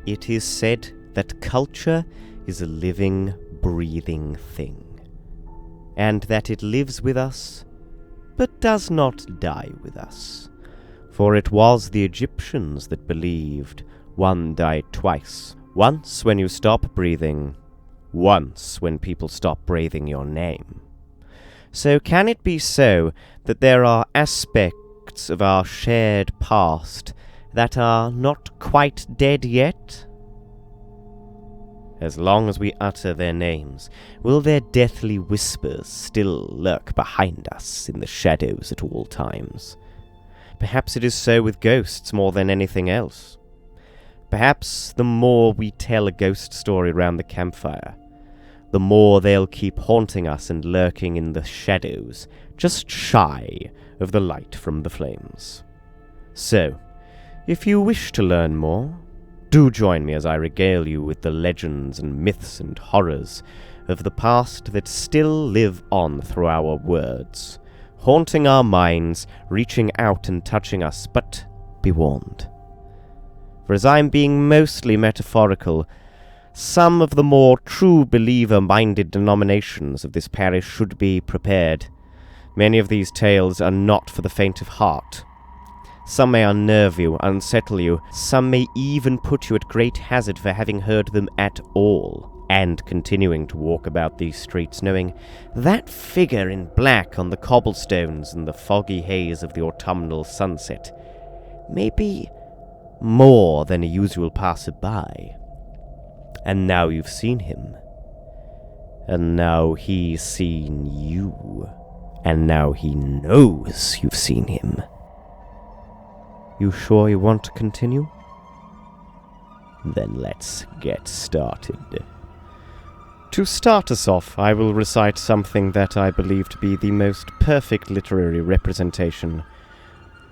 It is said that culture is a living, breathing thing, and that it lives with us, but does not die with us. For it was the Egyptians that believed one died twice. Once when you stop breathing, once when people stop breathing your name. So can it be so that there are aspects of our shared past that are not quite dead yet? As long as we utter their names, will their deathly whispers still lurk behind us in the shadows at all times? Perhaps it is so with ghosts more than anything else. Perhaps the more we tell a ghost story round the campfire, the more they'll keep haunting us and lurking in the shadows, just shy of the light from the flames. So, if you wish to learn more, do join me as I regale you with the legends and myths and horrors of the past that still live on through our words, haunting our minds, reaching out and touching us, but be warned. For as I'm being mostly metaphorical, some of the more true believer-minded denominations of this parish should be prepared. Many of these tales are not for the faint of heart. Some may unnerve you, unsettle you, some may even put you at great hazard for having heard them at all, and continuing to walk about these streets knowing that figure in black on the cobblestones in the foggy haze of the autumnal sunset may be more than a usual passer-by. And now you've seen him. And now he's seen you. And now he knows you've seen him. You sure you want to continue? Then let's get started. To start us off, I will recite something that I believe to be the most perfect literary representation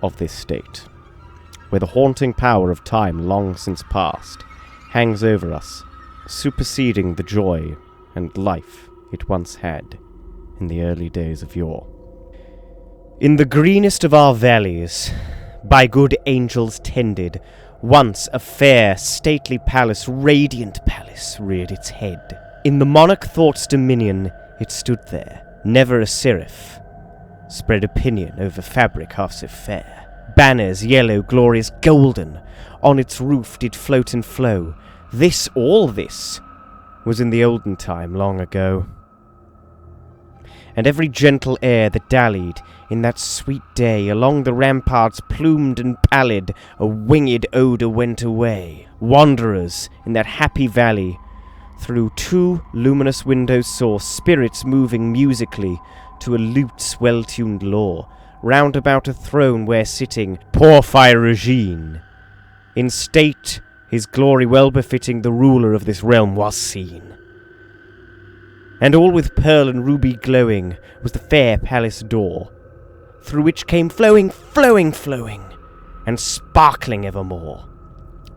of this state, where the haunting power of time long since past hangs over us, superseding the joy and life it once had in the early days of yore. In the greenest of our valleys, by good angels tended, once a fair, stately palace, radiant palace, reared its head. In the monarch thought's dominion it stood there, never a seraph, spread opinion over fabric half so fair. Banners, yellow, glorious, golden, on its roof did float and flow. This, all this, was in the olden time, long ago. And every gentle air that dallied in that sweet day along the ramparts, plumed and pallid, a winged odour went away. Wanderers in that happy valley through two luminous windows saw spirits moving musically to a lute's well-tuned law, round about a throne where sitting Porphyre Regine, in state his glory well befitting the ruler of this realm, was seen. And all with pearl and ruby glowing was the fair palace door, through which came flowing, and sparkling evermore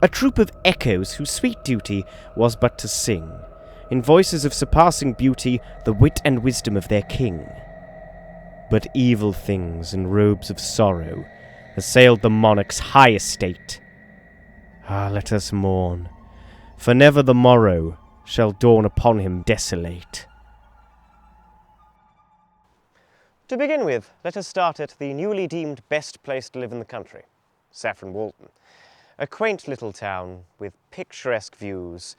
a troop of echoes whose sweet duty was but to sing, in voices of surpassing beauty, the wit and wisdom of their king. But evil things in robes of sorrow assailed the monarch's high estate. Ah, let us mourn, for never the morrow shall dawn upon him desolate. To begin with, let us start at the newly deemed best place to live in the country, Saffron Walden. A quaint little town with picturesque views,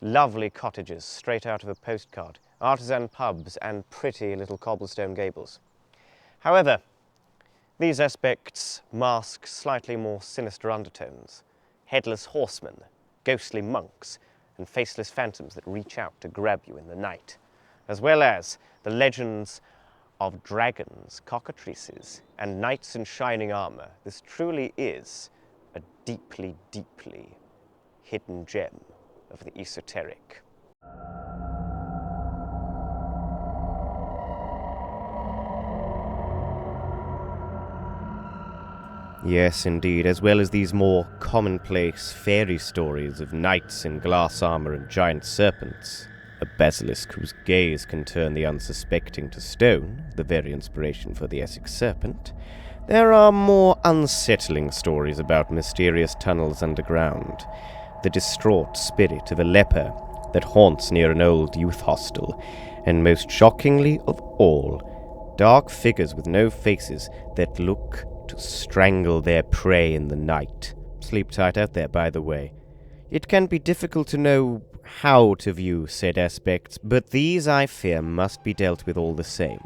lovely cottages straight out of a postcard, artisan pubs and pretty little cobblestone gables. However, these aspects mask slightly more sinister undertones. Headless horsemen, ghostly monks, and faceless phantoms that reach out to grab you in the night, as well as the legends of dragons, cockatrices, and knights in shining armour. This truly is a deeply, deeply hidden gem of the esoteric. Yes, indeed, as well as these more commonplace fairy stories of knights in glass armour and giant serpents, a basilisk whose gaze can turn the unsuspecting to stone, the very inspiration for the Essex serpent, there are more unsettling stories about mysterious tunnels underground, the distraught spirit of a leper that haunts near an old youth hostel, and most shockingly of all, dark figures with no faces that look to strangle their prey in the night. Sleep tight out there, by the way. It can be difficult to know how to view said aspects, but these, I fear, must be dealt with all the same.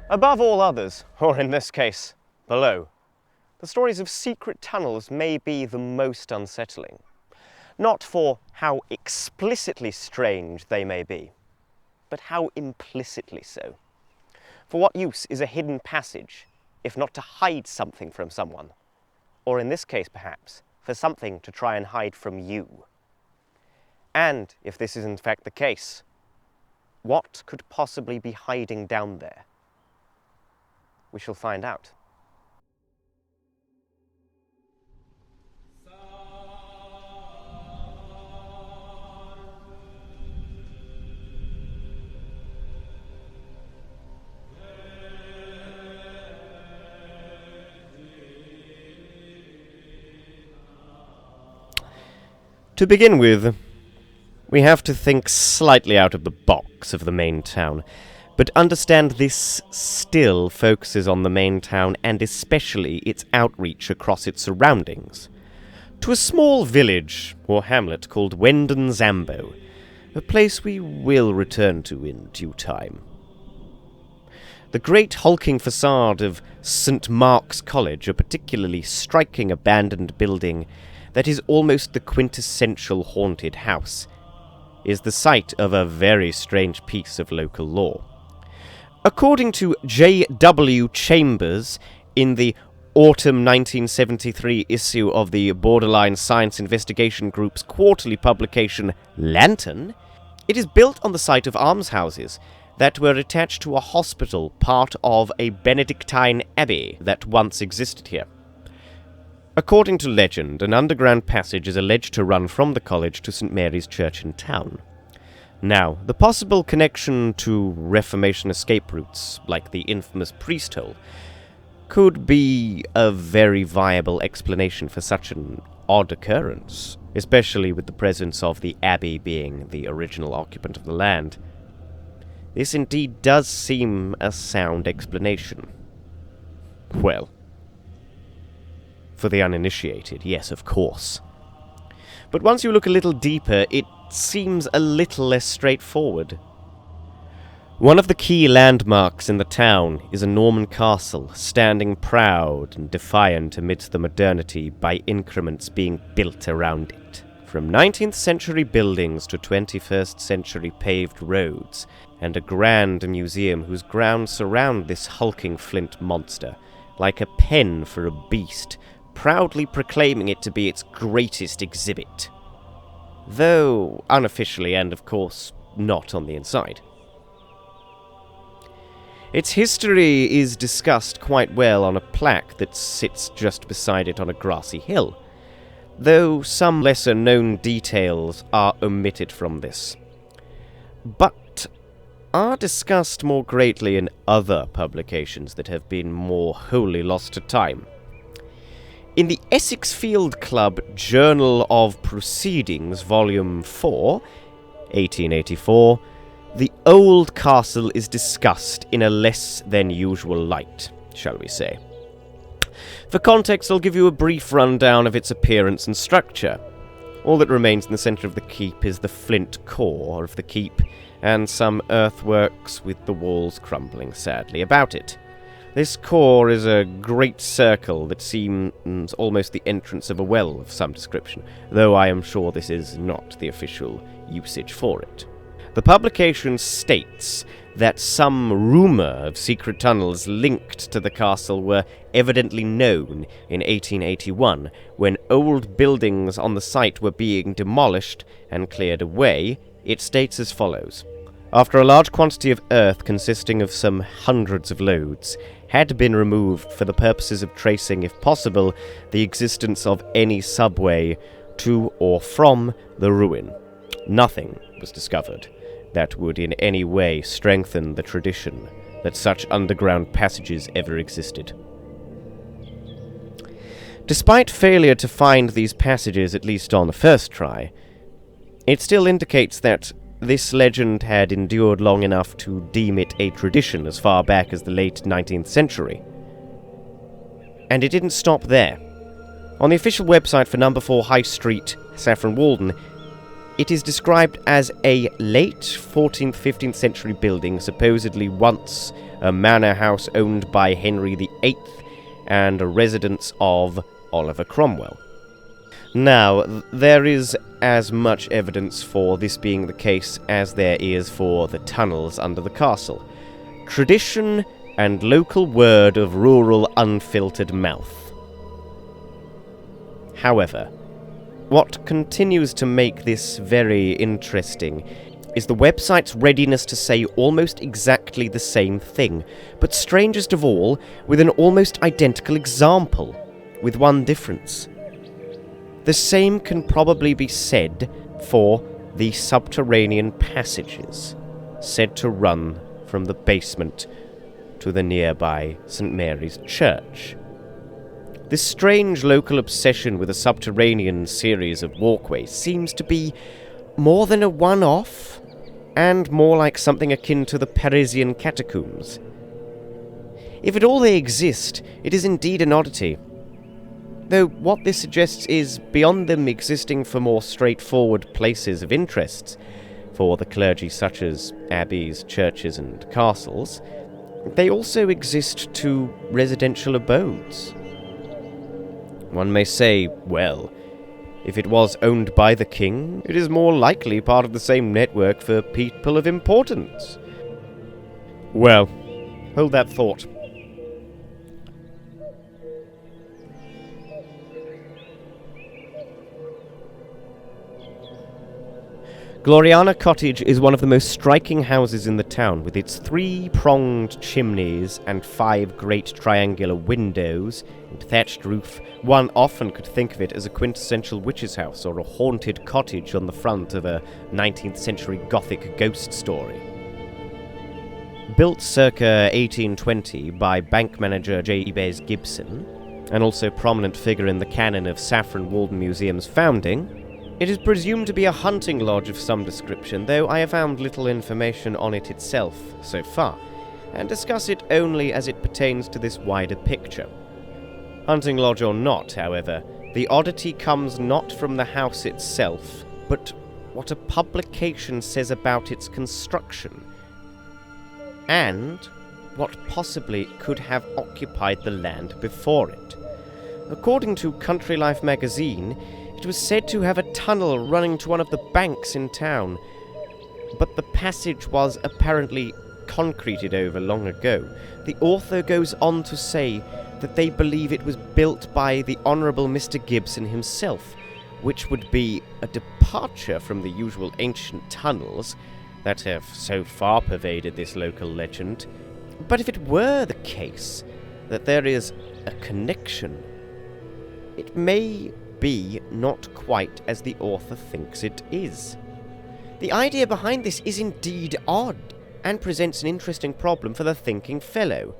Above all others, or in this case, below, the stories of secret tunnels may be the most unsettling. Not for how explicitly strange they may be, but how implicitly so. For what use is a hidden passage, if not to hide something from someone? Or in this case, perhaps, for something to try and hide from you? And, if this is in fact the case, what could possibly be hiding down there? We shall find out. To begin with, we have to think slightly out of the box of the main town, but understand this still focuses on the main town and especially its outreach across its surroundings, to a small village or hamlet called Wendon Zambo, a place we will return to in due time. The great hulking facade of St. Mark's College, a particularly striking abandoned building that is almost the quintessential haunted house, is the site of a very strange piece of local lore. According to J.W. Chambers in the autumn 1973 issue of the Borderline Science Investigation Group's quarterly publication Lantern, it is built on the site of almshouses that were attached to a hospital, part of a Benedictine abbey that once existed here. According to legend, an underground passage is alleged to run from the college to St. Mary's Church in town. Now, the possible connection to Reformation escape routes, like the infamous priest hole, could be a very viable explanation for such an odd occurrence, especially with the presence of the abbey being the original occupant of the land. This indeed does seem a sound explanation. Well, for the uninitiated, yes, of course. But once you look a little deeper, it seems a little less straightforward. One of the key landmarks in the town is a Norman castle, standing proud and defiant amidst the modernity by increments being built around it. From 19th century buildings to 21st century paved roads, and a grand museum whose grounds surround this hulking flint monster, like a pen for a beast, proudly proclaiming it to be its greatest exhibit. Though unofficially and, of course, not on the inside. Its history is discussed quite well on a plaque that sits just beside it on a grassy hill, though some lesser-known details are omitted from this, but are discussed more greatly in other publications that have been more wholly lost to time. In the Essex Field Club Journal of Proceedings, Volume 4, 1884, the old castle is discussed in a less than usual light, shall we say. For context, I'll give you a brief rundown of its appearance and structure. All that remains in the centre of the keep is the flint core of the keep, and some earthworks with the walls crumbling sadly about it. This core is a great circle that seems almost the entrance of a well of some description, though I am sure this is not the official usage for it. The publication states that some rumour of secret tunnels linked to the castle were evidently known in 1881, when old buildings on the site were being demolished and cleared away. It states as follows. After a large quantity of earth consisting of some hundreds of loads had been removed for the purposes of tracing, if possible, the existence of any subway to or from the ruin, nothing was discovered that would in any way strengthen the tradition that such underground passages ever existed. Despite failure to find these passages, at least on the first try, it still indicates that this legend had endured long enough to deem it a tradition as far back as the late 19th century. And it didn't stop there. On the official website for No. 4 High Street, Saffron Walden, it is described as a late 14th, 15th century building, supposedly once a manor house owned by Henry VIII and a residence of Oliver Cromwell. Now, there is as much evidence for this being the case as there is for the tunnels under the castle. Tradition and local word of rural unfiltered mouth. However, what continues to make this very interesting is the website's readiness to say almost exactly the same thing, but strangest of all, with an almost identical example, with one difference. The same can probably be said for the subterranean passages, said to run from the basement to the nearby St. Mary's Church. This strange local obsession with a subterranean series of walkways seems to be more than a one-off, and more like something akin to the Parisian catacombs. If at all they exist, it is indeed an oddity. Though what this suggests is, beyond them existing for more straightforward places of interest, for the clergy such as abbeys, churches and castles, they also exist to residential abodes. One may say, well, if it was owned by the king, it is more likely part of the same network for people of importance. Well, hold that thought. Gloriana Cottage is one of the most striking houses in the town, with its 3-pronged chimneys and 5 great triangular windows and thatched roof. One often could think of it as a quintessential witch's house or a haunted cottage on the front of a 19th century Gothic ghost story. Built circa 1820 by bank manager Jabez Gibson, and also prominent figure in the canon of Saffron Walden Museum's founding, it is presumed to be a hunting lodge of some description, though I have found little information on it itself so far, and discuss it only as it pertains to this wider picture. Hunting lodge or not, however, the oddity comes not from the house itself, but what a publication says about its construction, and what possibly could have occupied the land before it. According to Country Life magazine, it was said to have a tunnel running to one of the banks in town, but the passage was apparently concreted over long ago. The author goes on to say that they believe it was built by the Honourable Mr. Gibson himself, which would be a departure from the usual ancient tunnels that have so far pervaded this local legend. But if it were the case that there is a connection, it may be not quite as the author thinks it is. The idea behind this is indeed odd, and presents an interesting problem for the thinking fellow.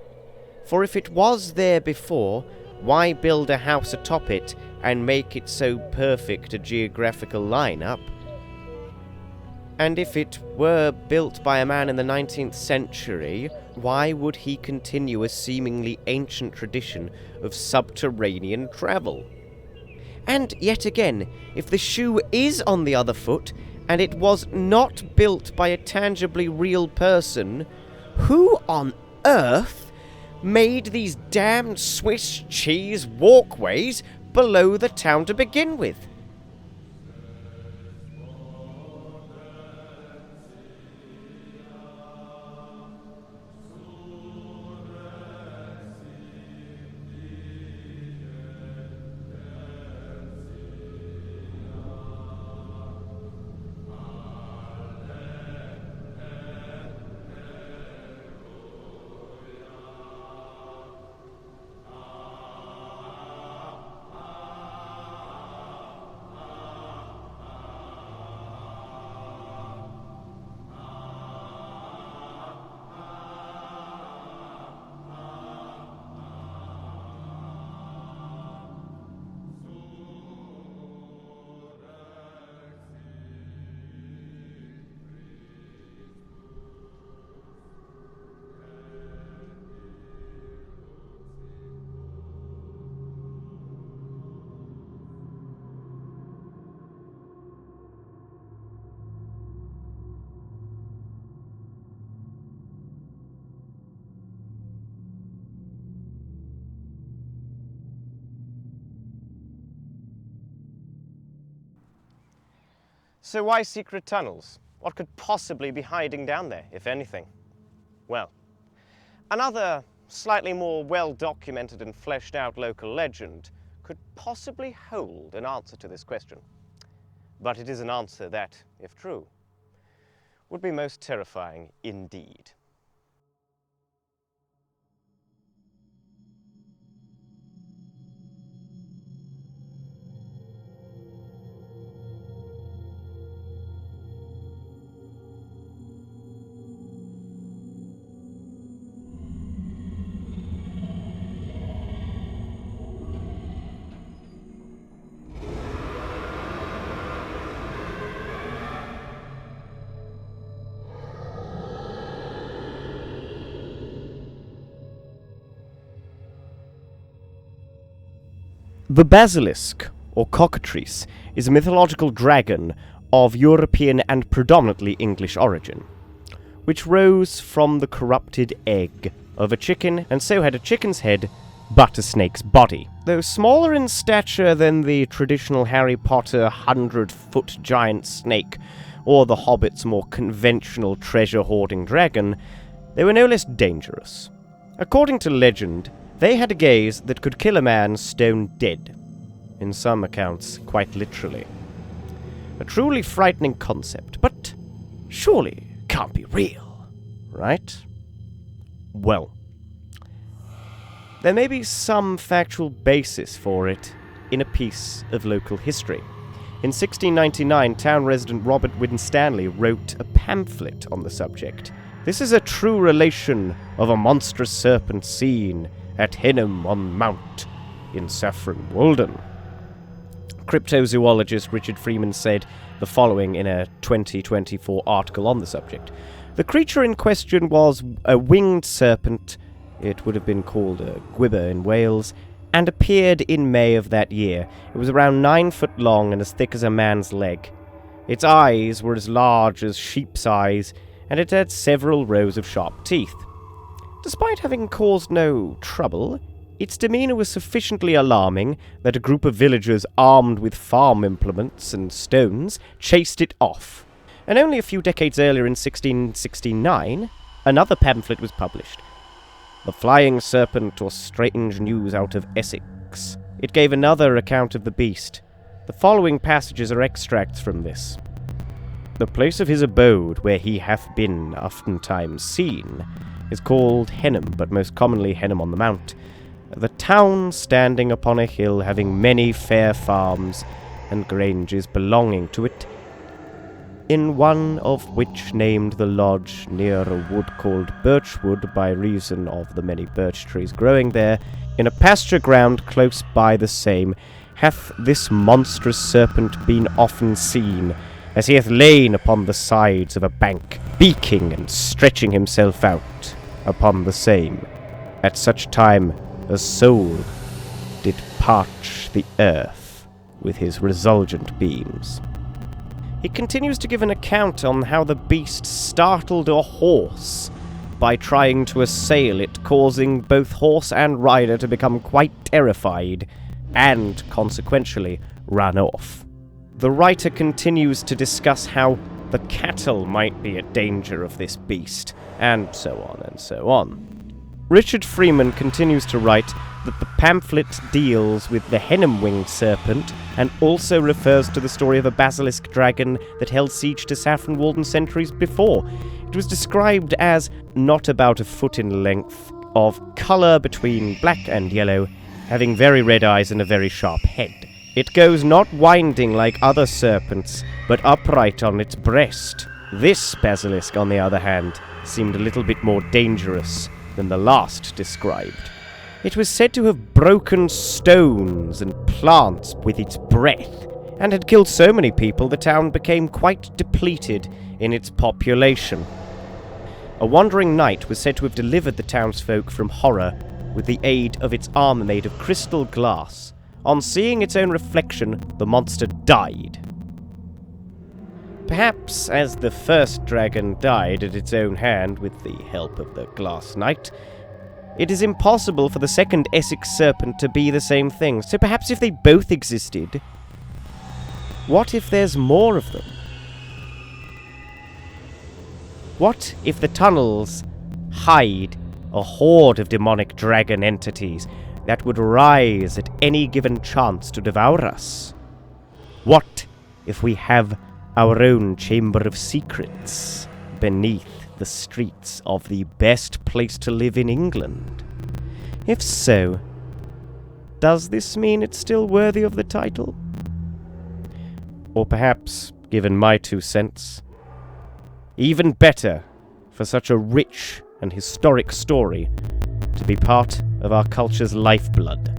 For if it was there before, why build a house atop it and make it so perfect a geographical line-up? And if it were built by a man in the 19th century, why would he continue a seemingly ancient tradition of subterranean travel? And yet again, if the shoe is on the other foot, and it was not built by a tangibly real person, who on earth made these damned Swiss cheese walkways below the town to begin with? So why secret tunnels? What could possibly be hiding down there, if anything? Well, another slightly more well-documented and fleshed out local legend could possibly hold an answer to this question. But it is an answer that, if true, would be most terrifying indeed. The basilisk, or cockatrice, is a mythological dragon of European and predominantly English origin, which rose from the corrupted egg of a chicken and so had a chicken's head but a snake's body. Though smaller in stature than the traditional Harry Potter 100-foot giant snake or the Hobbit's more conventional treasure-hoarding dragon, they were no less dangerous. According to legend, they had a gaze that could kill a man stone dead. In some accounts, quite literally. A truly frightening concept, but surely can't be real, right? Well, there may be some factual basis for it in a piece of local history. In 1699, town resident Robert Winstanley wrote a pamphlet on the subject. This is a true relation of a monstrous serpent seen at Henham on Mount in Saffron Walden. Cryptozoologist Richard Freeman said the following in a 2024 article on the subject. The creature in question was a winged serpent, it would have been called a gwibber in Wales, and appeared in May of that year. It was around 9 foot long and as thick as a man's leg. Its eyes were as large as sheep's eyes, and it had several rows of sharp teeth. Despite having caused no trouble, its demeanour was sufficiently alarming that a group of villagers armed with farm implements and stones chased it off. And only a few decades earlier, in 1669, another pamphlet was published. The Flying Serpent, or Strange News out of Essex. It gave another account of the beast. The following passages are extracts from this. The place of his abode, where he hath been oftentimes seen, is called Henham, but most commonly Henham on the Mount. The town standing upon a hill, having many fair farms and granges belonging to it, in one of which named the lodge near a wood called Birchwood, by reason of the many birch trees growing there, in a pasture ground close by the same, hath this monstrous serpent been often seen, as he hath lain upon the sides of a bank, beaking and stretching himself out upon the same, at such time as soul did parch the earth with his resulgent beams. He continues to give an account on how the beast startled a horse by trying to assail it, causing both horse and rider to become quite terrified, and, consequentially, run off. The writer continues to discuss how the cattle might be at danger of this beast, and so on and so on. Richard Freeman continues to write that the pamphlet deals with the Henham-winged serpent and also refers to the story of a basilisk dragon that held siege to Saffron Walden centuries before. It was described as not about a foot in length, of colour between black and yellow, having very red eyes and a very sharp head. It goes not winding like other serpents, but upright on its breast. This basilisk, on the other hand, seemed a little bit more dangerous than the last described. It was said to have broken stones and plants with its breath, and had killed so many people the town became quite depleted in its population. A wandering knight was said to have delivered the townsfolk from horror with the aid of its armor made of crystal glass. On seeing its own reflection, the monster died. Perhaps as the first dragon died at its own hand with the help of the glass knight, it is impossible for the second Essex serpent to be the same thing. So perhaps if they both existed, what if there's more of them? What if the tunnels hide a horde of demonic dragon entities that would rise at any given chance to devour us? What if we have our own chamber of secrets beneath the streets of the best place to live in England? If so, does this mean it's still worthy of the title? Or perhaps, given my 2 cents, even better for such a rich and historic story to be part of our culture's lifeblood.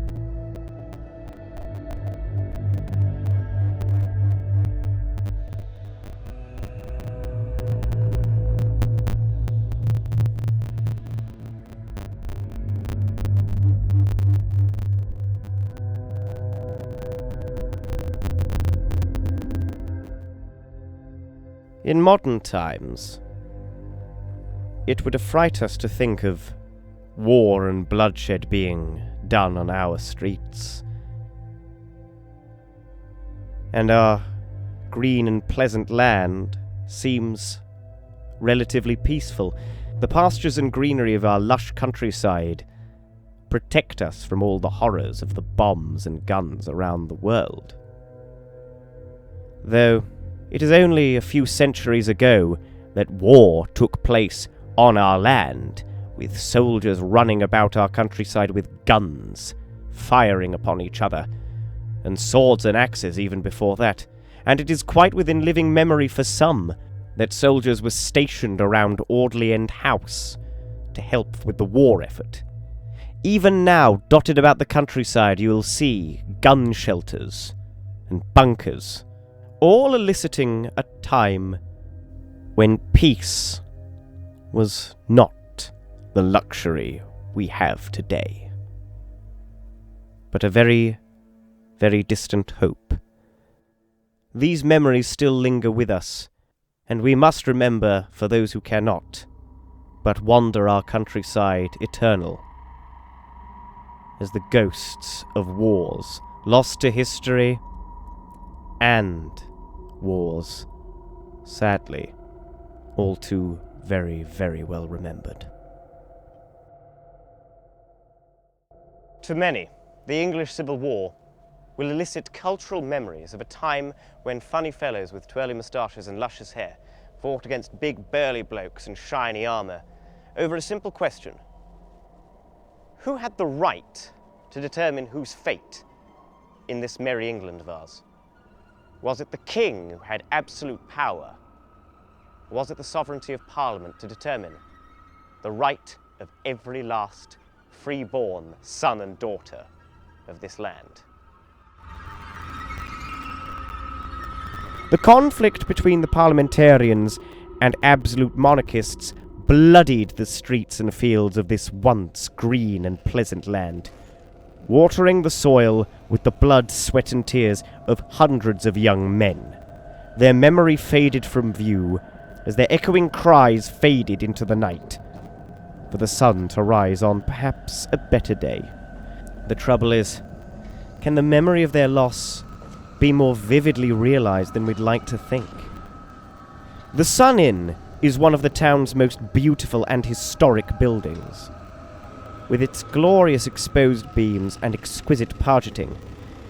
In modern times, it would affright us to think of war and bloodshed being done on our streets, and our green and pleasant land seems relatively peaceful. The pastures and greenery of our lush countryside protect us from all the horrors of the bombs and guns around the world. Though it is only a few centuries ago that war took place on our land, with soldiers running about our countryside with guns, firing upon each other, and swords and axes even before that, and it is quite within living memory for some that soldiers were stationed around Audley End House to help with the war effort. Even now, dotted about the countryside, you will see gun shelters and bunkers, all eliciting a time when peace was not the luxury we have today, but a very, very distant hope. These memories still linger with us, and we must remember, for those who cannot, but wander our countryside eternal, as the ghosts of wars lost to history and wars, sadly, all too very, very well remembered. To many, the English Civil War will elicit cultural memories of a time when funny fellows with twirly moustaches and luscious hair fought against big burly blokes in shiny armour over a simple question: who had the right to determine whose fate in this merry England of ours? Was it the king who had absolute power? Or was it the sovereignty of Parliament to determine the right of every last free-born son and daughter of this land? The conflict between the parliamentarians and absolute monarchists bloodied the streets and fields of this once green and pleasant land, watering the soil with the blood, sweat and tears of hundreds of young men. Their memory faded from view as their echoing cries faded into the night, for the sun to rise on perhaps a better day. The trouble is, can the memory of their loss be more vividly realized than we'd like to think? The Sun Inn is one of the town's most beautiful and historic buildings. With its glorious exposed beams and exquisite pargeting,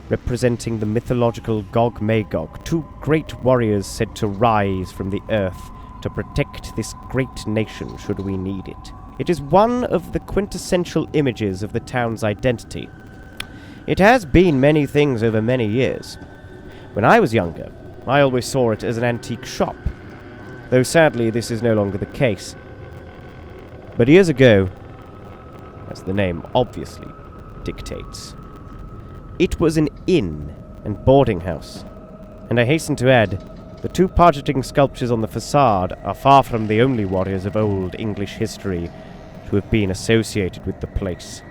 representing the mythological Gog-Magog, two great warriors said to rise from the earth to protect this great nation should we need it. It is one of the quintessential images of the town's identity. It has been many things over many years. When I was younger, I always saw it as an antique shop, though sadly this is no longer the case. But years ago, as the name obviously dictates, it was an inn and boarding house, and I hasten to add, the two pargeting sculptures on the facade are far from the only warriors of old English history to have been associated with the place.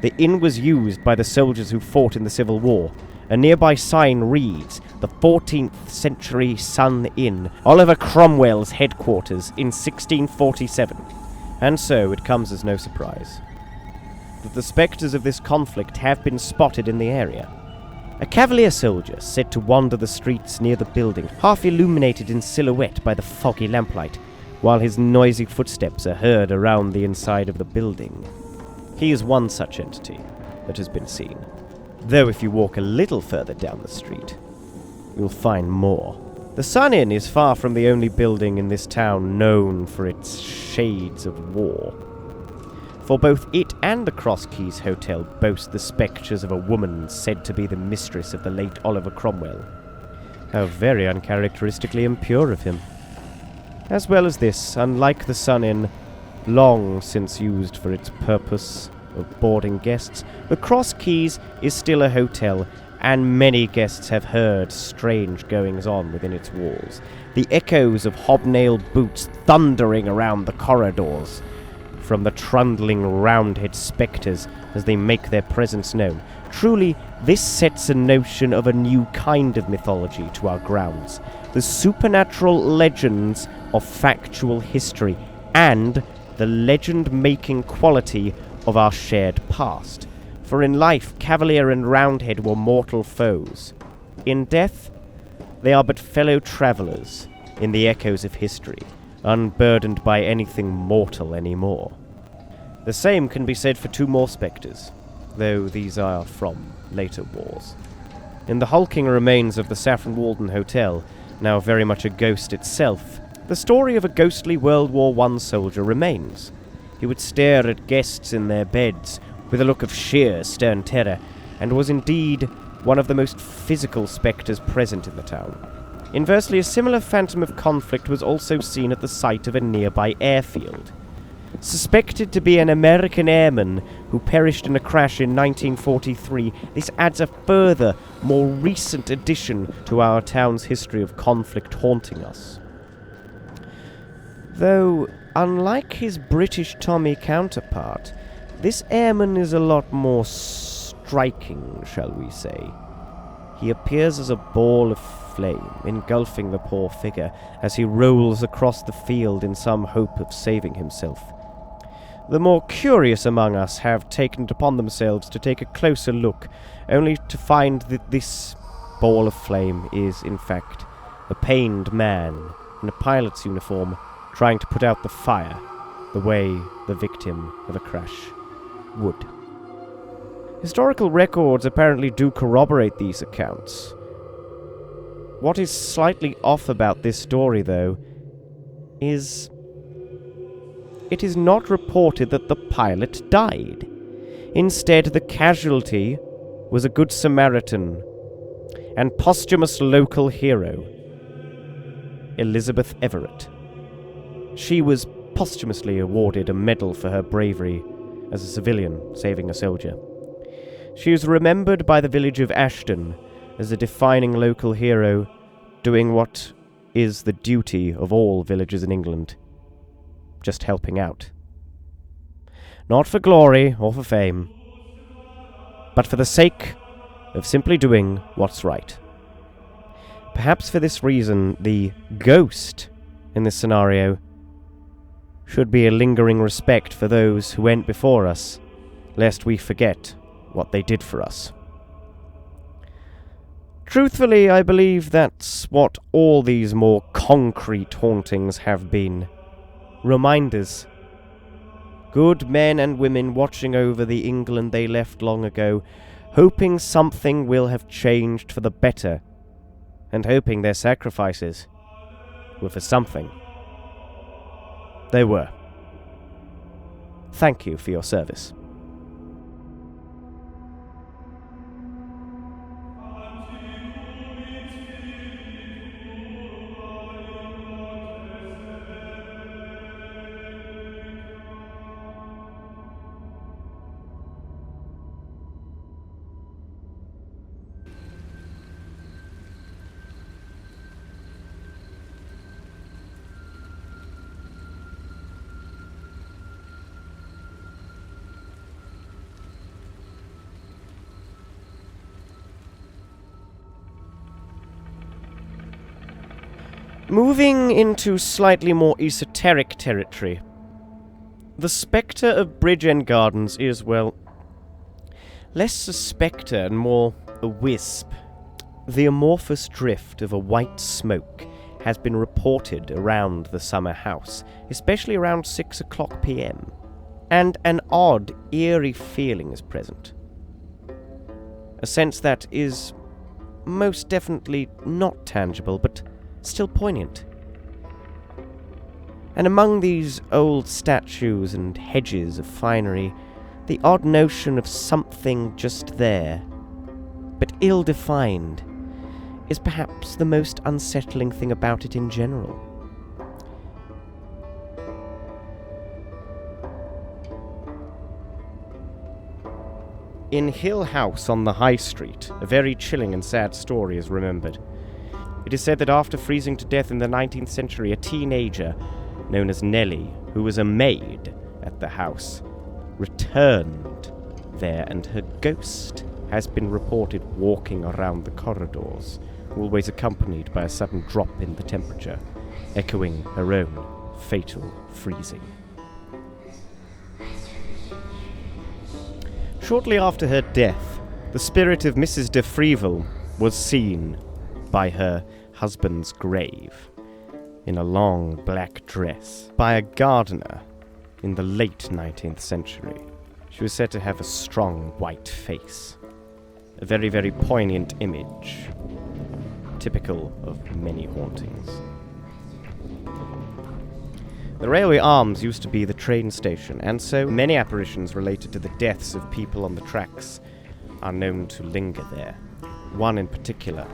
The inn was used by the soldiers who fought in the Civil War. A nearby sign reads, "The 14th Century Sun Inn, Oliver Cromwell's headquarters in 1647. And so it comes as no surprise that the spectres of this conflict have been spotted in the area. A cavalier soldier said to wander the streets near the building, half illuminated in silhouette by the foggy lamplight, while his noisy footsteps are heard around the inside of the building. He is one such entity that has been seen. Though if you walk a little further down the street, you'll find more. The Sun Inn is far from the only building in this town known for its shades of war. For both it and the Cross Keys Hotel boast the spectres of a woman said to be the mistress of the late Oliver Cromwell. How very uncharacteristically impure of him. As well as this, unlike the Sun Inn, long since used for its purpose of boarding guests, the Cross Keys is still a hotel, and many guests have heard strange goings-on within its walls. The echoes of hobnailed boots thundering around the corridors from the trundling Roundhead spectres as they make their presence known. Truly, this sets a notion of a new kind of mythology to our grounds. The supernatural legends of factual history and the legend-making quality of our shared past. For in life, Cavalier and Roundhead were mortal foes. In death, they are but fellow travellers in the echoes of history, unburdened by anything mortal anymore. The same can be said for two more spectres, though these are from later wars. In the hulking remains of the Saffron Walden Hotel, now very much a ghost itself, the story of a ghostly World War I soldier remains. He would stare at guests in their beds with a look of sheer stern terror, and was indeed one of the most physical spectres present in the town. Inversely, a similar phantom of conflict was also seen at the site of a nearby airfield. Suspected to be an American airman who perished in a crash in 1943, this adds a further, more recent addition to our town's history of conflict haunting us. Though, unlike his British Tommy counterpart, this airman is a lot more striking, shall we say. He appears as a ball of flame, engulfing the poor figure as he rolls across the field in some hope of saving himself. The more curious among us have taken it upon themselves to take a closer look, only to find that this ball of flame is, in fact, a pained man in a pilot's uniform trying to put out the fire the way the victim of a crash would. Historical records apparently do corroborate these accounts. What is slightly off about this story, though, is it is not reported that the pilot died. Instead, the casualty was a good Samaritan and posthumous local hero, Elizabeth Everett. She was posthumously awarded a medal for her bravery as a civilian saving a soldier. She is remembered by the village of Ashton as a defining local hero, doing what is the duty of all villages in England, just helping out. Not for glory or for fame, but for the sake of simply doing what's right. Perhaps for this reason, the ghost in this scenario should be a lingering respect for those who went before us, lest we forget what they did for us. Truthfully, I believe that's what all these more concrete hauntings have been. Reminders. Good men and women watching over the England they left long ago, hoping something will have changed for the better, and hoping their sacrifices were for something. They were. Thank you for your service. Moving into slightly more esoteric territory, the spectre of Bridgend Gardens is, well, less a spectre and more a wisp. The amorphous drift of a white smoke has been reported around the summer house, especially around 6 o'clock p.m., and an odd, eerie feeling is present. A sense that is most definitely not tangible, but still poignant. And among these old statues and hedges of finery, the odd notion of something just there, but ill-defined, is perhaps the most unsettling thing about it in general. In Hill House on the High Street, a very chilling and sad story is remembered. It is said that after freezing to death in the 19th century, a teenager known as Nellie, who was a maid at the house, returned there, and her ghost has been reported walking around the corridors, always accompanied by a sudden drop in the temperature, echoing her own fatal freezing. Shortly after her death, the spirit of Mrs. de Freville was seen by her husband's grave, in a long black dress, by a gardener in the late 19th century. She was said to have a strong white face, a very, very poignant image, typical of many hauntings. The railway arms used to be the train station, and so many apparitions related to the deaths of people on the tracks are known to linger there. One in particular,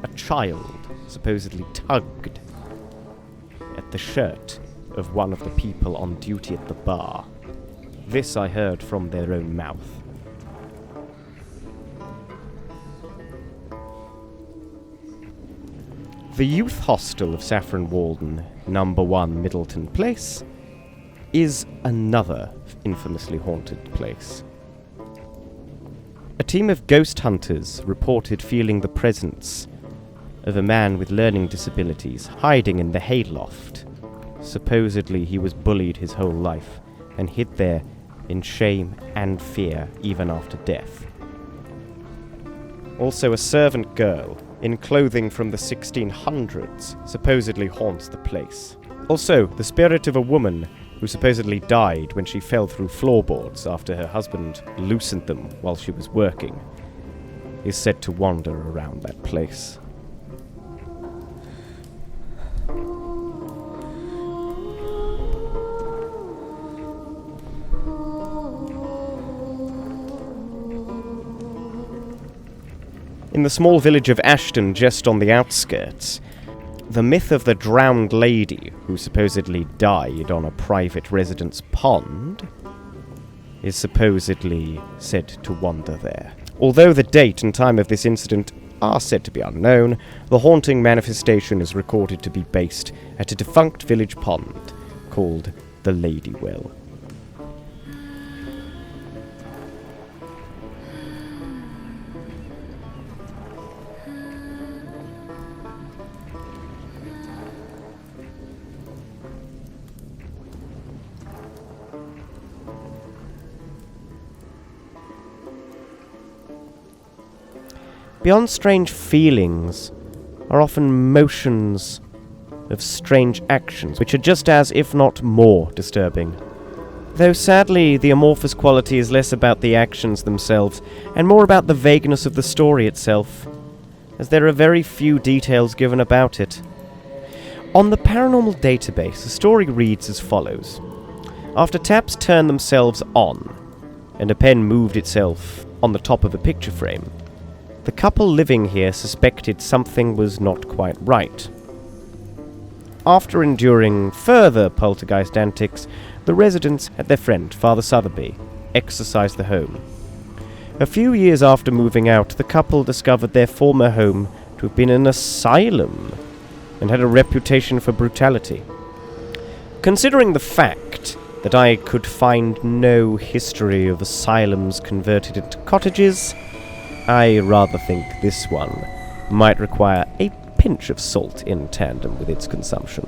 a child supposedly tugged at the shirt of one of the people on duty at the bar. This I heard from their own mouth. The youth hostel of Saffron Walden, number 1 Middleton Place, is another infamously haunted place. A team of ghost hunters reported feeling the presence of a man with learning disabilities hiding in the hayloft. Supposedly he was bullied his whole life and hid there in shame and fear even after death. Also, a servant girl in clothing from the 1600s supposedly haunts the place. Also, the spirit of a woman who supposedly died when she fell through floorboards after her husband loosened them while she was working is said to wander around that place. In the small village of Ashton, just on the outskirts, the myth of the drowned lady who supposedly died on a private residence pond is supposedly said to wander there. Although the date and time of this incident are said to be unknown, the haunting manifestation is recorded to be based at a defunct village pond called the Lady Well. beyond strange feelings, are often motions of strange actions, which are just as, if not more, disturbing. Though sadly, the amorphous quality is less about the actions themselves, and more about the vagueness of the story itself, as there are very few details given about it. On the paranormal database, the story reads as follows. After taps turned themselves on, and a pen moved itself on the top of a picture frame, the couple living here suspected something was not quite right. After enduring further poltergeist antics, the residents had their friend, Father Sotheby, exorcise the home. A few years after moving out, the couple discovered their former home to have been an asylum and had a reputation for brutality. Considering the fact that I could find no history of asylums converted into cottages, I rather think this one might require a pinch of salt in tandem with its consumption.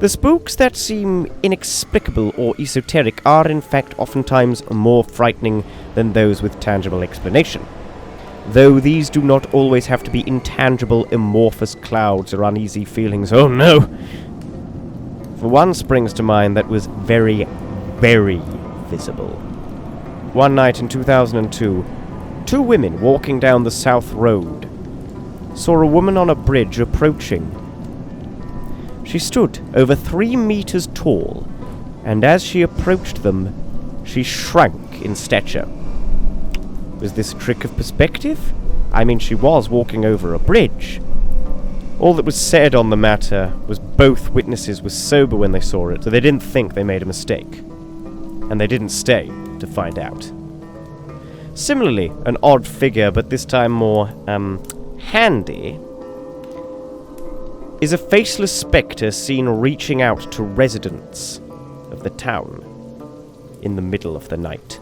The spooks that seem inexplicable or esoteric are in fact oftentimes more frightening than those with tangible explanation, though these do not always have to be intangible amorphous clouds or uneasy feelings. Oh no! For one springs to mind that was very, very visible. One night in 2002, two women walking down the South Road saw a woman on a bridge approaching. She stood over 3 meters tall, and as she approached them, she shrank in stature. Was this a trick of perspective? I mean, she was walking over a bridge. All that was said on the matter was both witnesses were sober when they saw it, so they didn't think they made a mistake. And they didn't stay to find out. Similarly, an odd figure, but this time more, handy, is a faceless spectre seen reaching out to residents of the town in the middle of the night.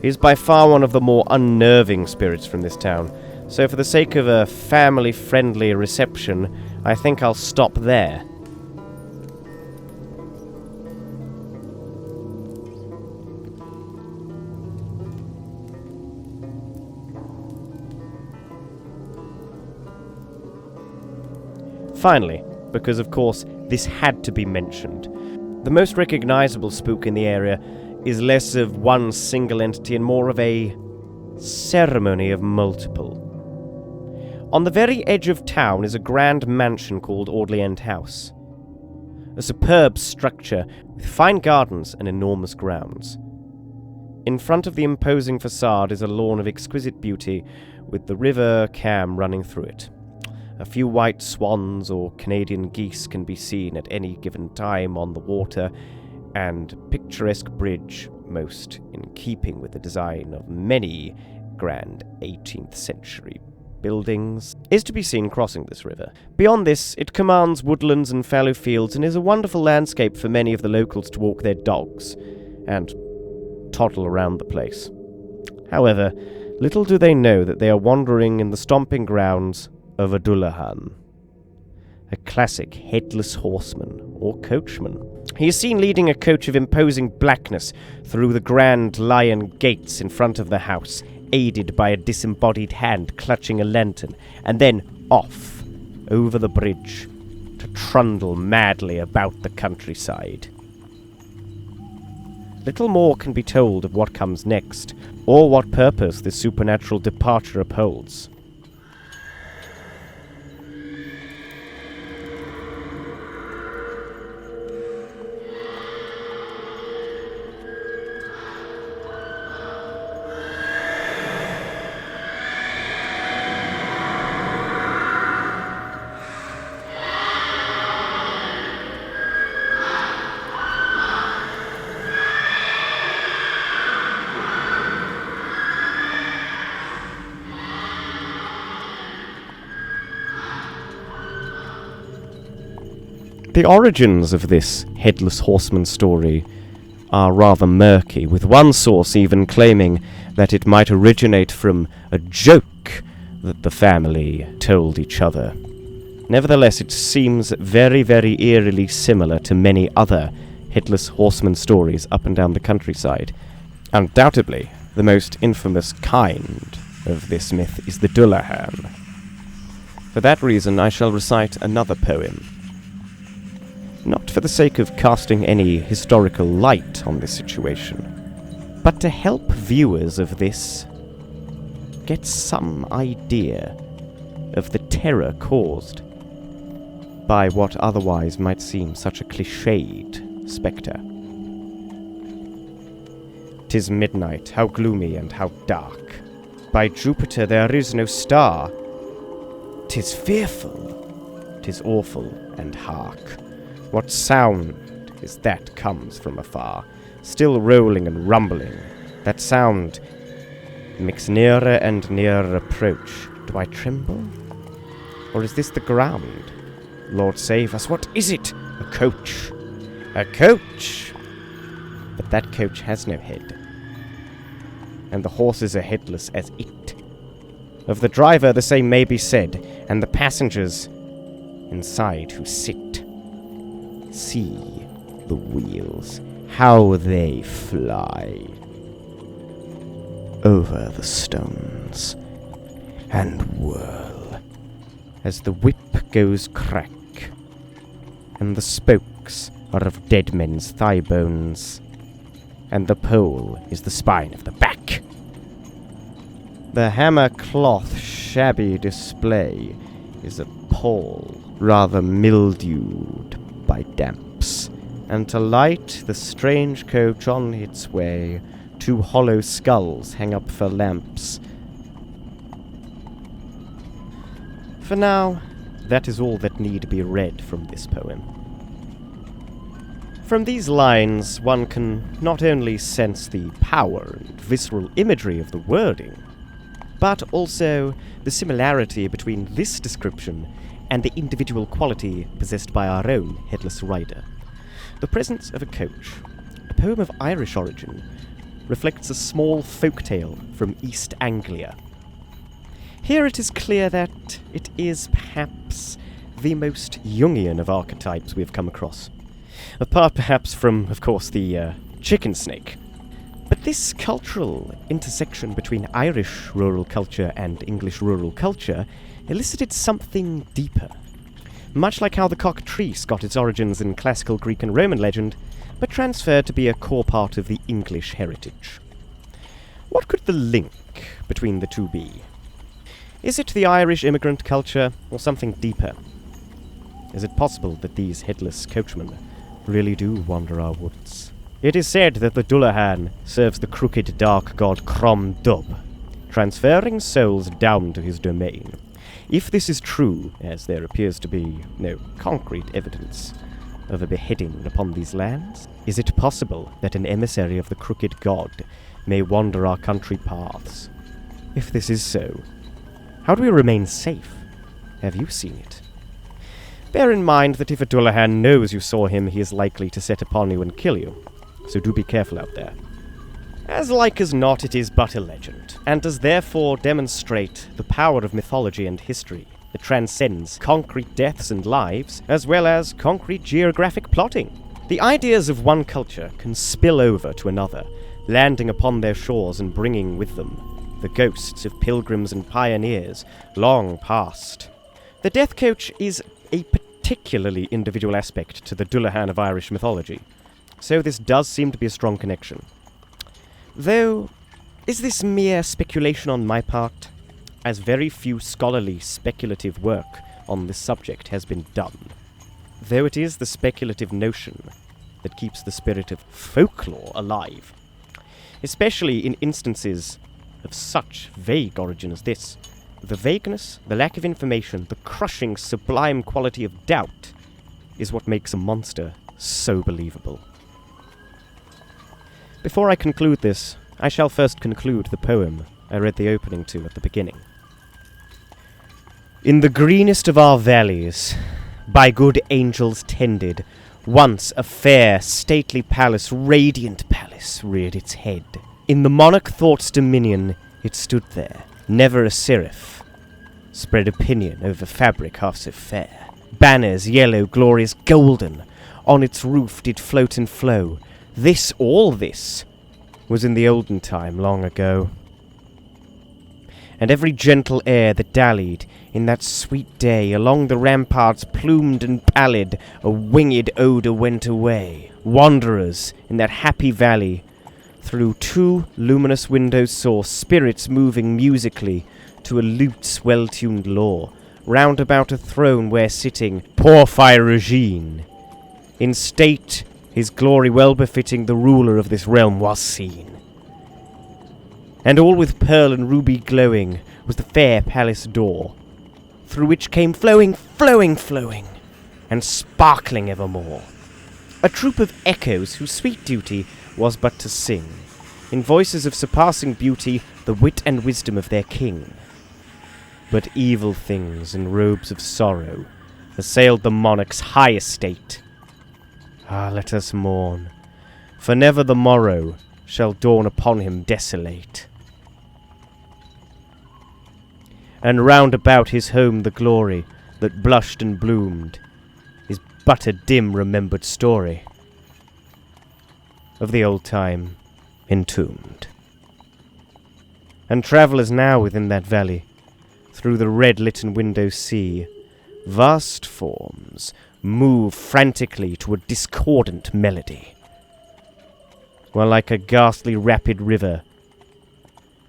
He is by far one of the more unnerving spirits from this town, so for the sake of a family-friendly reception, I think I'll stop there. Finally, because of course this had to be mentioned, the most recognizable spook in the area is less of one single entity and more of a ceremony of multiple. On the very edge of town is a grand mansion called Audley End House, a superb structure with fine gardens and enormous grounds. In front of the imposing facade is a lawn of exquisite beauty with the River Cam running through it. A few white swans or Canadian geese can be seen at any given time on the water, and a picturesque bridge, most in keeping with the design of many grand 18th century buildings, is to be seen crossing this river. Beyond this, it commands woodlands and fallow fields and is a wonderful landscape for many of the locals to walk their dogs and toddle around the place. However, little do they know that they are wandering in the stomping grounds of a Dullahan, a classic headless horseman or coachman. He is seen leading a coach of imposing blackness through the grand lion gates in front of the house, aided by a disembodied hand clutching a lantern, and then off over the bridge to trundle madly about the countryside. Little more can be told of what comes next, or what purpose this supernatural departure upholds. The origins of this headless horseman story are rather murky, with one source even claiming that it might originate from a joke that the family told each other. Nevertheless, it seems very, very eerily similar to many other headless horseman stories up and down the countryside. Undoubtedly, The most infamous kind of this myth is the Dullahan. For that reason, I shall recite another poem. Not for the sake of casting any historical light on this situation, but to help viewers of this get some idea of the terror caused by what otherwise might seem such a cliched spectre. 'Tis midnight, how gloomy and how dark. By Jupiter there is no star. 'Tis fearful, 'tis awful, and hark! What sound is that comes from afar, still rolling and rumbling? That sound makes nearer and nearer approach. Do I tremble? Or is this the ground? Lord save us, what is it? A coach! A coach! But that coach has no head, and the horses are headless as it. Of the driver the same may be said, and the passengers inside who sit. See the wheels, how they fly over the stones and whirl as the whip goes crack, and the spokes are of dead men's thigh bones, and the pole is the spine of the back. The hammer cloth shabby display is a pole rather mildewed by damps, and to light the strange coach on its way, 2 hollow skulls hang up for lamps. For now, that is all that need be read from this poem. From these lines, one can not only sense the power and visceral imagery of the wording, but also the similarity between this description and the individual quality possessed by our own headless rider. The presence of a coach, a poem of Irish origin, reflects a small folk tale from East Anglia. Here it is clear that it is perhaps the most Jungian of archetypes we have come across. Apart perhaps from, of course, the chicken snake. But this cultural intersection between Irish rural culture and English rural culture elicited something deeper. Much like how the cockatrice got its origins in classical Greek and Roman legend, but transferred to be a core part of the English heritage. What could the link between the two be? Is it the Irish immigrant culture, or something deeper? Is it possible that these headless coachmen really do wander our woods? It is said that the Dullahan serves the crooked dark god Crom Dub, transferring souls down to his domain. If this is true, as there appears to be no concrete evidence of a beheading upon these lands, is it possible that an emissary of the crooked god may wander our country paths? If this is so, how do we remain safe? Have you seen it? Bear in mind that if a Dullahan knows you saw him, he is likely to set upon you and kill you, so do be careful out there. As like as not, it is but a legend, and does therefore demonstrate the power of mythology and history that transcends concrete deaths and lives, as well as concrete geographic plotting. The ideas of one culture can spill over to another, landing upon their shores and bringing with them the ghosts of pilgrims and pioneers long past. The death coach is a particularly individual aspect to the Dullahan of Irish mythology, so this does seem to be a strong connection. Though, is this mere speculation on my part, as very few scholarly speculative work on this subject has been done, though it is the speculative notion that keeps the spirit of folklore alive, especially in instances of such vague origin as this. The vagueness, the lack of information, the crushing, sublime quality of doubt is what makes a monster so believable. Before I conclude this, I shall first conclude the poem I read the opening to at the beginning. In the greenest of our valleys, by good angels tended, once a fair, stately palace, radiant palace, reared its head. In the monarch thought's dominion it stood there, never a seraph spread opinion over fabric half so fair. Banners, yellow, glorious, golden, on its roof did float and flow. All this, was in the olden time long ago. And every gentle air that dallied in that sweet day along the ramparts plumed and pallid, a winged odour went away. Wanderers in that happy valley through 2 luminous windows saw spirits moving musically to a lute's well-tuned law, round about a throne where sitting Porphyre Regine, in state his glory well befitting the ruler of this realm was seen. And all with pearl and ruby glowing was the fair palace door, through which came flowing, and sparkling evermore a troop of echoes whose sweet duty was but to sing, in voices of surpassing beauty, the wit and wisdom of their king. But evil things in robes of sorrow assailed the monarch's high estate. Ah, let us mourn, for never the morrow shall dawn upon him desolate. And round about his home the glory that blushed and bloomed is but a dim remembered story of the old time entombed. And travellers now within that valley, through the red-litten windows see vast forms move frantically to a discordant melody, while like a ghastly rapid river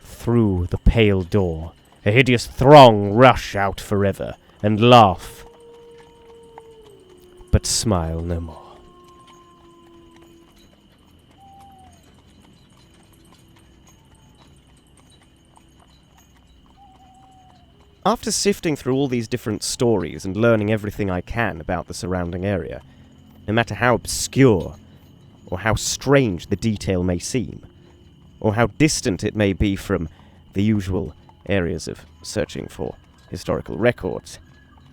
through the pale door a hideous throng rush out forever and laugh, but smile no more. After sifting through all these different stories and learning everything I can about the surrounding area, no matter how obscure or how strange the detail may seem, or how distant it may be from the usual areas of searching for historical records,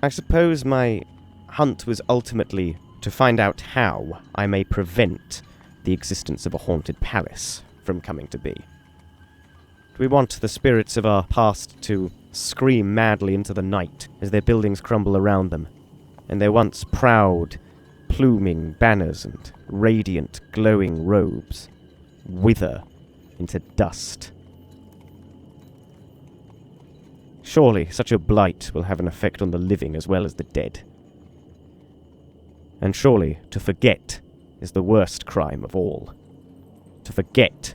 I suppose my hunt was ultimately to find out how I may prevent the existence of a haunted palace from coming to be. Do we want the spirits of our past to scream madly into the night as their buildings crumble around them, and their once proud, pluming banners and radiant, glowing robes wither into dust? Surely such a blight will have an effect on the living as well as the dead. And surely to forget is the worst crime of all. To forget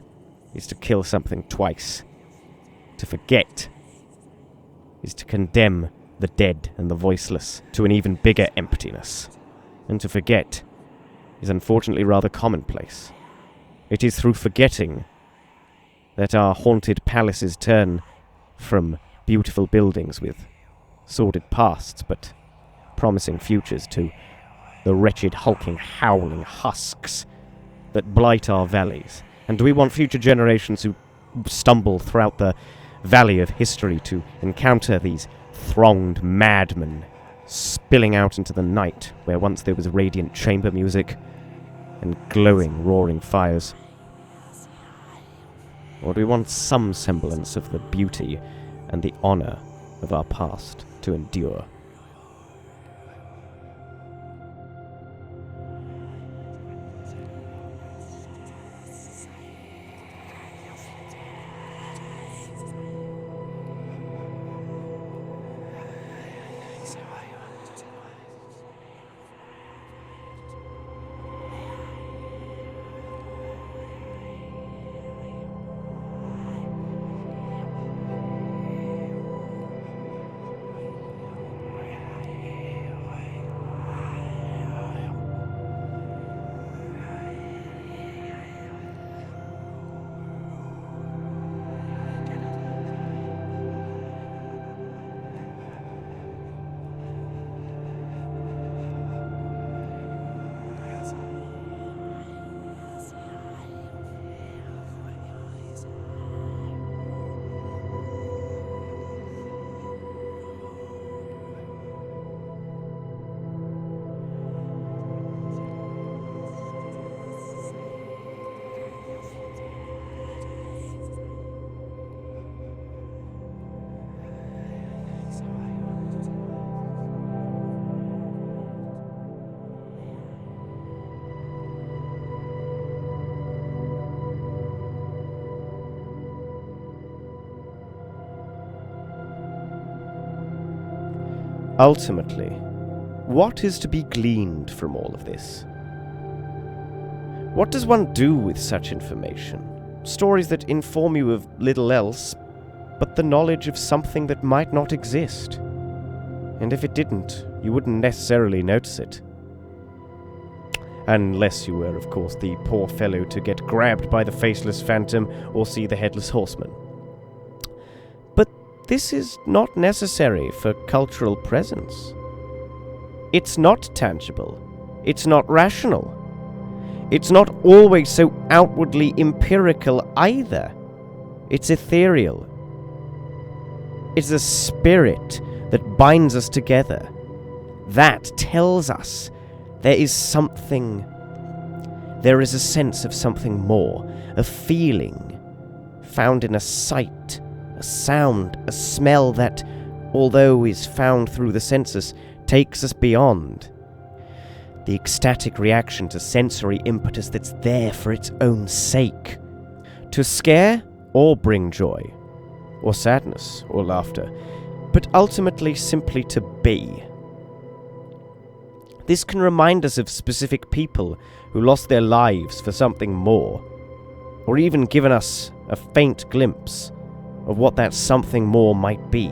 is to kill something twice. To forget is to condemn the dead and the voiceless to an even bigger emptiness. And to forget is unfortunately rather commonplace. It is through forgetting that our haunted palaces turn from beautiful buildings with sordid pasts but promising futures to the wretched, hulking, howling husks that blight our valleys. And do we want future generations who stumble throughout the valley of history to encounter these thronged madmen spilling out into the night where once there was radiant chamber music and glowing, roaring fires? Or do we want some semblance of the beauty and the honour of our past to endure? Ultimately, what is to be gleaned from all of this? What does one do with such information? Stories that inform you of little else, but the knowledge of something that might not exist. And if it didn't, you wouldn't necessarily notice it. Unless you were, of course, the poor fellow to get grabbed by the faceless phantom or see the headless horseman. But this is not necessary for cultural presence. It's not tangible. It's not rational. It's not always so outwardly empirical either. It's ethereal. It's a spirit that binds us together. That tells us there is something. There is a sense of something more, a feeling, found in a sight, a sound, a smell that, although is found through the senses, takes us beyond. The ecstatic reaction to sensory impetus that's there for its own sake. To scare or bring joy, or sadness or laughter, but ultimately simply to be. This can remind us of specific people who lost their lives for something more, or even given us a faint glimpse of what that something more might be.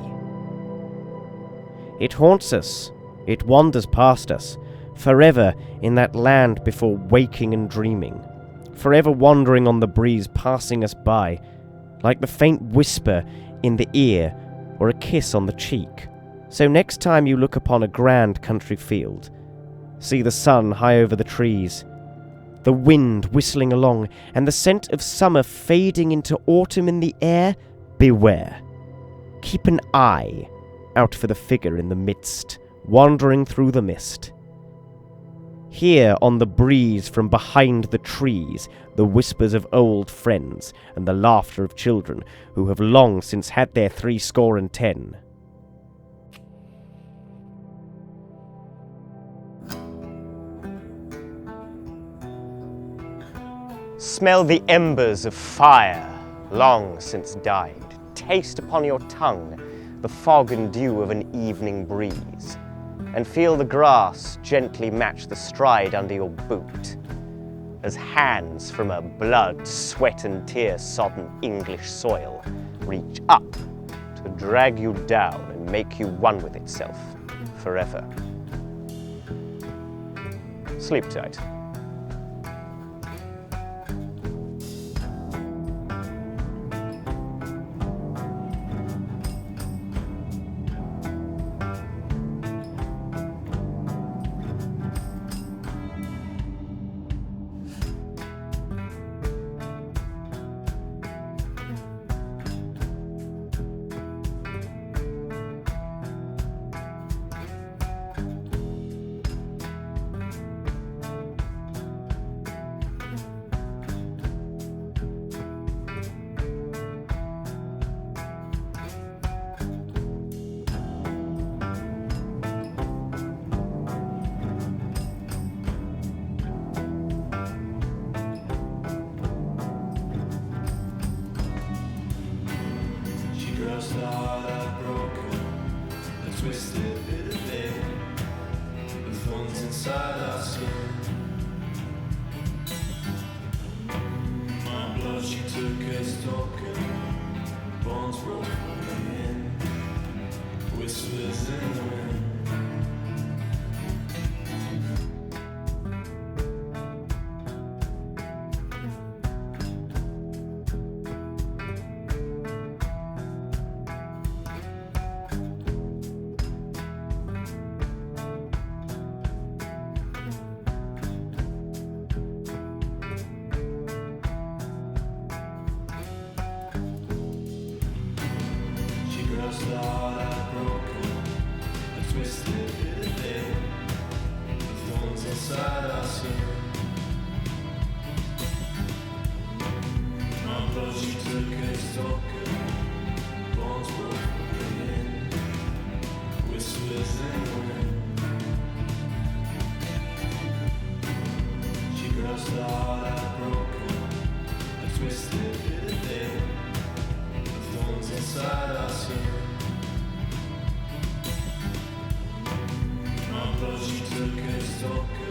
It haunts us, it wanders past us, forever in that land before waking and dreaming, forever wandering on the breeze passing us by, like the faint whisper in the ear or a kiss on the cheek. So next time you look upon a grand country field, see the sun high over the trees, the wind whistling along, and the scent of summer fading into autumn in the air, beware. Keep an eye out for the figure in the midst, wandering through the mist. Hear on the breeze from behind the trees the whispers of old friends and the laughter of children who have long since had their 70. Smell the embers of fire long since died. Taste upon your tongue the fog and dew of an evening breeze, and feel the grass gently match the stride under your boot, as hands from a blood, sweat and tear-sodden English soil reach up to drag you down and make you one with itself forever. Sleep tight. talk